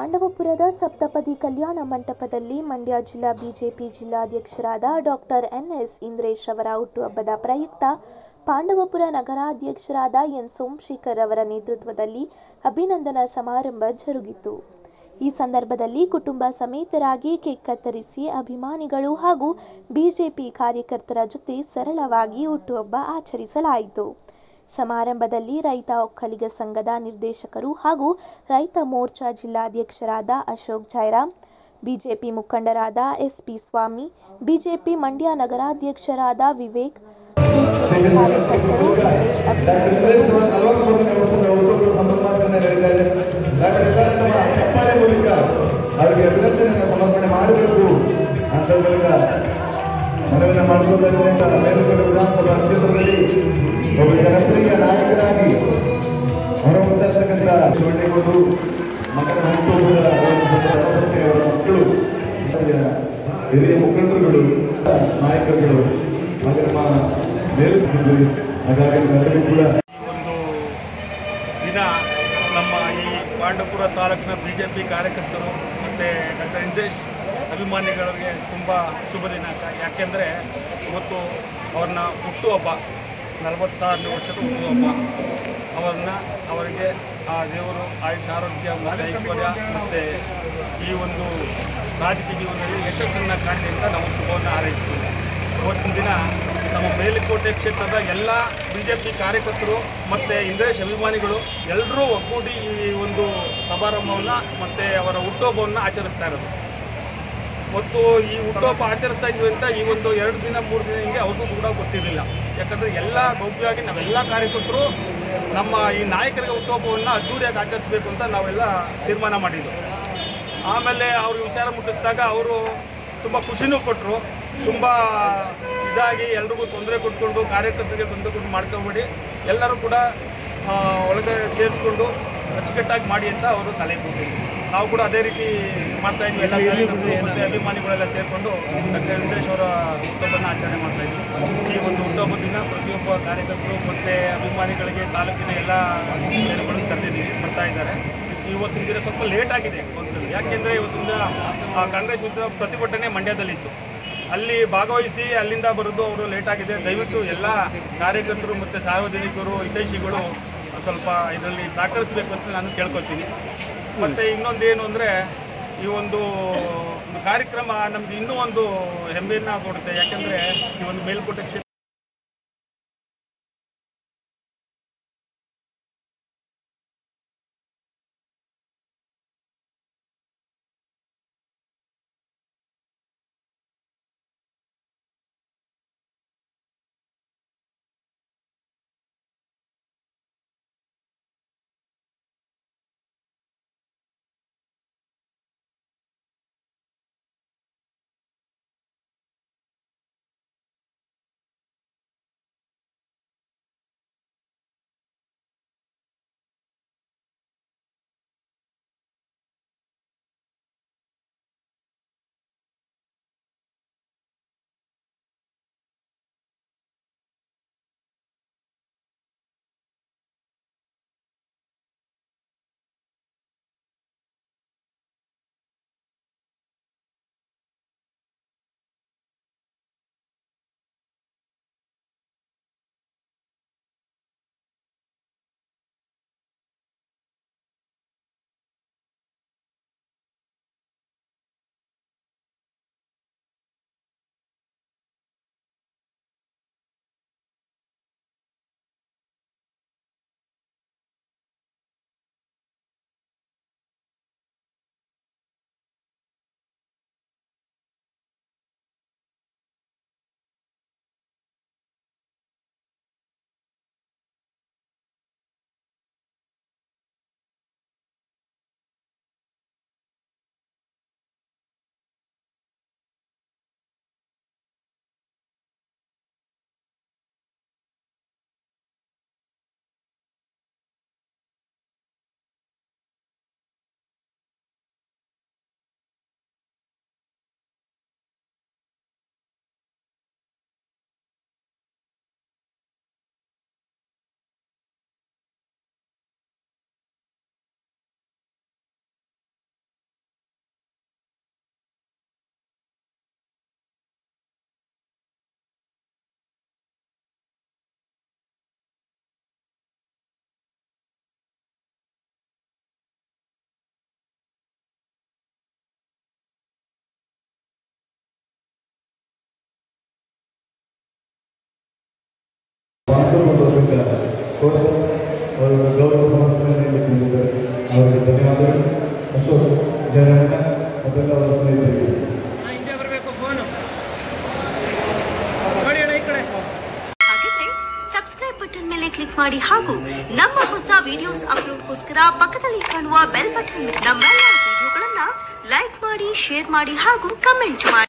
ಪಾಂಡವಪುರದ ಸಪ್ತಪದಿ ಕಲ್ಯಾಣ ಮಂಟಪದಲ್ಲಿ ಮಂಡ್ಯ ಜಿಲ್ಲಾ BJP ಜಿಲ್ಲಾಧ್ಯಕ್ಷರಾದ doctor N S Indresh ಅವರ ಹುಟ್ಟುಹಬ್ಬದ ಪ್ರಯುಕ್ತ ಪಾಂಡವಪುರ ನಗರಾಧ್ಯಕ್ಷರಾದ ಎನ್ ಸೋಮಶೇಖರ್ ಅವರ ನೇತೃತ್ವದಲ್ಲಿ ಅಭಿನಂದನಾ ಸಮಾರಂಭ ಜರುಗಿತು. ಈ ಸಂದರ್ಭದಲ್ಲಿ ಕುಟುಂಬ ಸಮೇತರಾಗಿ ಕೇಕ್ ಕತ್ತರಿಸಿ ಅಭಿಮಾನಿಗಳು ಹಾಗೂ ಬಿಜೆಪಿ ಕಾರ್ಯಕರ್ತರ ಜೊತೆ ಸರಳವಾಗಿ ಹುಟ್ಟುಹಬ್ಬ ಆಚರಿಸಲಾಯಿತು. ಸಮಾರಂಭದಲ್ಲಿ ರೈತ ಒಕ್ಕಲಿಗ ಸಂಘದ ನಿರ್ದೇಶಕರು ಹಾಗೂ ರೈತ ಮೋರ್ಚಾ ಜಿಲ್ಲಾಧ್ಯಕ್ಷರಾದ ಅಶೋಕ್ ಜೈರಾಮ್, ಬಿಜೆಪಿ ಮುಖಂಡರಾದ ಎಸ್ಪಿ ಸ್ವಾಮಿ, ಬಿಜೆಪಿ ಮಂಡ್ಯ ನಗರಾಧ್ಯಕ್ಷರಾದ ವಿವೇಕ್, ಬಿಜೆಪಿ ಕಾರ್ಯಕರ್ತರು, ಇಂಗ್ಲಿಷ್ ಅಭಿಮಾನಿಗಳು ಸಮರ್ಪಣೆ ಮಾಡಬೇಕು ಅಂತ ಮೂಲಕ ಮನವಿನ ಮಾಡಿಸುವುದರಿಂದ ಮೇಲುಗಡೆ ವಿಧಾನಸಭಾ ಕ್ಷೇತ್ರದಲ್ಲಿ ಒಬ್ಬ ಜನಪ್ರಿಯ ನಾಯಕರಾಗಿ ಹೊರಹೊಮ್ಮತಕ್ಕಂಥ ಚುನಾವಣೆಗಳು ಮಕ್ಕಳ ಮಕ್ಕಳು ಹಿರಿಯ ಮುಖಂಡರುಗಳು ನಾಯಕರುಗಳು ನಮ್ಮ ಮೇಲು ಹಾಗಾಗಿ ಎಲ್ಲರಿಗೂ ಕೂಡ ಒಂದು ದಿನ ನಮ್ಮ ಈ ಪಾಂಡವಪುರ ತಾಲೂಕಿನ ಬಿಜೆಪಿ ಕಾರ್ಯಕರ್ತರು ಮತ್ತು ಡಾಕ್ಟರ್ ಇಂದ್ರೇಶ್ ಅಭಿಮಾನಿಗಳಿಗೆ ತುಂಬ ಶುಭ ದಿನಾಂಕ. ಯಾಕೆಂದರೆ ಇವತ್ತು ಅವ್ರನ್ನ ಹುಟ್ಟುಹಬ್ಬ, 46ನೇ ವರ್ಷದ ಹುಟ್ಟುಹಬ್ಬ. ಅವರಿಗೆ ಆ ದೇವರು ಆಯುಷ್ ಆರೋಗ್ಯ ಮತ್ತು ಐಶ್ವರ್ಯ ಮತ್ತು ಈ ಒಂದು ರಾಜಕೀಯ ಜೀವನದಲ್ಲಿ ಯಶಸ್ಸನ್ನು ಕಾಣಲಿ ಅಂತ ನಾವು ಶುಭವನ್ನು ಹಾರೈಸ್ತೀವಿ. ಇವತ್ತಿನ ದಿನ ನಮ್ಮ ಮೇಲುಕೋಟೆ ಕ್ಷೇತ್ರದ ಎಲ್ಲ ಬಿಜೆಪಿ ಕಾರ್ಯಕರ್ತರು ಮತ್ತು ಇಂದ್ರೇಶ್ ಅಭಿಮಾನಿಗಳು ಎಲ್ಲರೂ ಒಗ್ಗೂಡಿ ಈ ಒಂದು ಸಮಾರಂಭವನ್ನು ಮತ್ತು ಅವರ ಹುಟ್ಟುಹಬ್ಬವನ್ನು ಆಚರಿಸ್ತಾ ಇರೋದು. ಮತ್ತು ಈ ಹುಟ್ಟುಹಬ್ಬ ಆಚರಿಸ್ತಾ ಇದ್ವಿ ಅಂತ ಈ ಒಂದು 2 ದಿನ 3 ದಿನ ಹಿಂಗೆ ಅವ್ರಿಗೂ ಕೂಡ ಗೊತ್ತಿರಲಿಲ್ಲ. ಯಾಕಂದರೆ ಎಲ್ಲ ಗೌಪ್ಯವಾಗಿ ನಾವೆಲ್ಲ ಕಾರ್ಯಕರ್ತರು ನಮ್ಮ ಈ ನಾಯಕರಿಗೆ ಹುಟ್ಟುಹಬ್ಬವನ್ನು ಅದ್ದೂರಿಯಾಗಿ ಆಚರಿಸಬೇಕು ಅಂತ ನಾವೆಲ್ಲ ತೀರ್ಮಾನ ಮಾಡಿದ್ದು. ಆಮೇಲೆ ಅವ್ರಿಗೆ ವಿಚಾರ ಮುಟ್ಟಿಸಿದಾಗ ಅವರು ತುಂಬ ಖುಷಿನೂ ಕೊಟ್ಟರು. ತುಂಬ ಇದಾಗಿ ಎಲ್ರಿಗೂ ತೊಂದರೆ ಕೊಟ್ಕೊಂಡು, ಕಾರ್ಯಕರ್ತರಿಗೆ ತೊಂದರೆ ಕೊಟ್ಟು ಮಾಡ್ಕೊಬೇಡಿ, ಎಲ್ಲರೂ ಕೂಡ ಒಳಗೆ ಸೇರಿಸ್ಕೊಂಡು ಅಚ್ಚುಕಟ್ಟಾಗಿ ಮಾಡಿ ಅಂತ ಅವರು ಸಲಹೆ ಕೊಟ್ಟಿದ್ರು. ನಾವು ಕೂಡ ಅದೇ ರೀತಿ ಮಾಡ್ತಾಯಿದ್ವಿ. ಎಲ್ಲ ಮತ್ತು ಅಭಿಮಾನಿಗಳೆಲ್ಲ ಸೇರಿಕೊಂಡು ಡಾಕ್ಟರ್ ಇಂದ್ರೇಶ್ ಅವರ ಹುಟ್ಟುಹಬ್ಬವನ್ನು ಆಚರಣೆ ಮಾಡ್ತಾಯಿದ್ವಿ. ಈ ಒಂದು ಹುಟ್ಟುಹಬ್ಬದ ದಿನ ಪ್ರತಿಯೊಬ್ಬ ಕಾರ್ಯಕರ್ತರು ಮತ್ತು ಅಭಿಮಾನಿಗಳಿಗೆ ತಾಲೂಕಿನ ಎಲ್ಲ ಜನಗಳನ್ನು ಕರೆದಿದ್ದೀವಿ, ಬರ್ತಾಯಿದ್ದಾರೆ. ಇವತ್ತಿನ ದಿನ ಸ್ವಲ್ಪ ಲೇಟ್ ಆಗಿದೆ ಒಂದ್ಸಲ. ಯಾಕೆಂದರೆ ಇವತ್ತಿನ ಕಾಂಗ್ರೆಸ್ ವಿರುದ್ಧ ಪ್ರತಿಭಟನೆ ಮಂಡ್ಯದಲ್ಲಿತ್ತು, ಅಲ್ಲಿ ಭಾಗವಹಿಸಿ ಅಲ್ಲಿಂದ ಬರೋದು ಅವರು ಲೇಟ್ ಆಗಿದೆ. ದಯವಿಟ್ಟು ಎಲ್ಲ ಕಾರ್ಯಕರ್ತರು ಮತ್ತು ಸಾರ್ವಜನಿಕರು, ಹಿತೈಷಿಗಳು ಸ್ವಲ್ಪ ಇದರಲ್ಲಿ ಸಹಕರಿಸಬೇಕು ಅಂತ ನಾನು ಕೇಳ್ಕೊಳ್ತೀನಿ. ಮತ್ತು ಇನ್ನೊಂದೇನು ಅಂದರೆ ಈ ಒಂದು ಕಾರ್ಯಕ್ರಮ ನಮಗೆ ಇನ್ನೂ ಒಂದು ಹೆಮ್ಮೆಯನ್ನು ಕೊಡುತ್ತೆ. ಯಾಕೆಂದರೆ ಈ ಒಂದು ಮೇಲುಕೋಟೆ ಕ್ಷೇತ್ರ ಅವರು ಗೌರವ ಸಮರ್ಪಣೆಯಲ್ಲಿ ಬಂದಿದ್ದಾರೆ. ಅವರಿಗೆ ಧನ್ಯವಾದಗಳು. ಅಶೋಕ್ ಜಯರಾಮ ಮತ್ತೆಲ್ಲ ಅವರ ಸ್ನೇಹಿತರಿಗೆ ಹಾಗಿದ್ರೆ ಸಬ್ಸ್ಕ್ರೈಬ್ ಬಟನ್ ಮೇಲೆ ಕ್ಲಿಕ್ ಮಾಡಿ ಹಾಗೂ ನಮ್ಮ ಹೊಸ ವಿಡಿಯೋಸ್ ಅಪ್ಲೋಡ್ಗೋಸ್ಕರ ಪಕ್ಕದಲ್ಲಿ ಕಾಣುವ ಬೆಲ್ ಬಟನ್ ನಮ್ಮೆಲ್ಲ ವಿಡಿಯೋಗಳನ್ನ ಲೈಕ್ ಮಾಡಿ, ಶೇರ್ ಮಾಡಿ ಹಾಗೂ ಕಮೆಂಟ್ ಮಾಡಿ.